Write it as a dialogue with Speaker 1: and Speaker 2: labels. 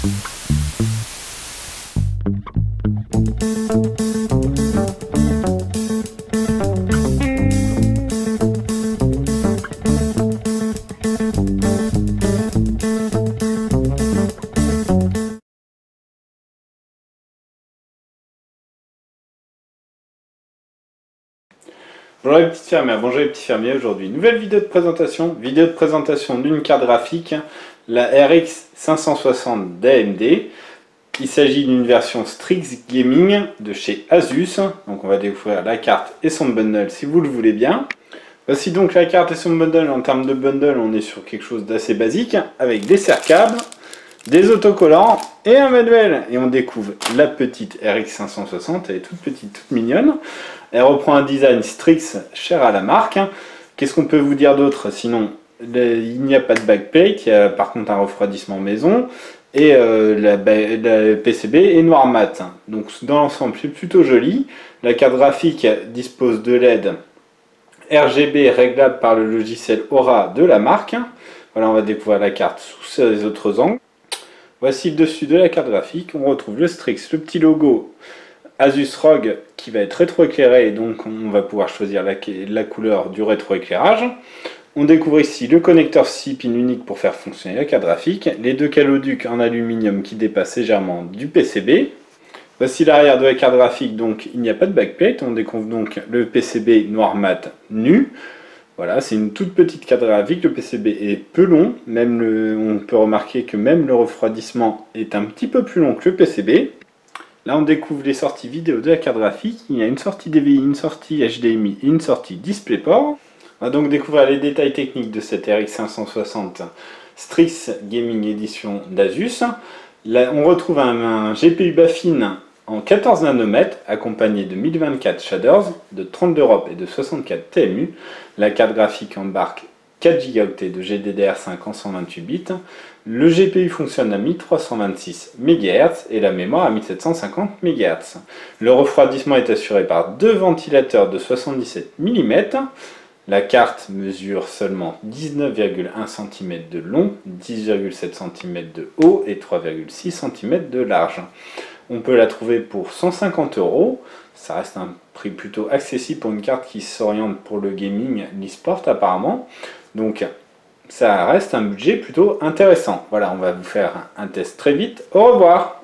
Speaker 1: Bonjour les petites fermières, bonjour les petits fermiers. Aujourd'hui, nouvelle vidéo de présentation d'une carte graphique, la RX 560 d'AMD. Il s'agit d'une version Strix Gaming de chez Asus. Donc on va découvrir la carte et son bundle si vous le voulez bien. Voici donc la carte et son bundle. En termes de bundle, on est sur quelque chose d'assez basique avec des serre-câbles, des autocollants et un manuel. Et on découvre la petite RX 560, elle est toute petite, toute mignonne. Elle reprend un design Strix cher à la marque. Qu'est-ce qu'on peut vous dire d'autre? Sinon, il n'y a pas de backplate, il y a par contre un refroidissement maison. Et la PCB est noir mat. Donc dans l'ensemble, c'est plutôt joli. La carte graphique dispose de LED RGB réglable par le logiciel Aura de la marque. Voilà, on va découvrir la carte sous ses autres angles. Voici le dessus de la carte graphique. On retrouve le Strix, le petit logo Asus ROG qui va être rétroéclairé, et donc on va pouvoir choisir la couleur du rétroéclairage. On découvre ici le connecteur 6 pins unique pour faire fonctionner la carte graphique, les deux caloducs en aluminium qui dépassent légèrement du PCB. Voici l'arrière de la carte graphique, donc il n'y a pas de backplate, on découvre donc le PCB noir mat nu. Voilà, c'est une toute petite carte graphique, le PCB est peu long, on peut remarquer que même le refroidissement est un petit peu plus long que le PCB. Là, on découvre les sorties vidéo de la carte graphique. Il y a une sortie DVI, une sortie HDMI et une sortie DisplayPort. On va donc découvrir les détails techniques de cette RX 560 Strix Gaming Edition d'Asus. Là, on retrouve un GPU Baffin en 14 nanomètres, accompagné de 1024 shaders, de 30 d'Europe et de 64 TMU. La carte graphique embarque 4 Go de GDDR5 en 128 bits. Le GPU fonctionne à 1326 MHz et la mémoire à 1750 MHz. Le refroidissement est assuré par deux ventilateurs de 77 mm. La carte mesure seulement 19,1 cm de long, 10,7 cm de haut et 3,6 cm de large. On peut la trouver pour 150 €. Ça reste un prix plutôt accessible pour une carte qui s'oriente pour le gaming, l'e-sport apparemment. Donc ça reste un budget plutôt intéressant. Voilà, on va vous faire un test très vite. Au revoir!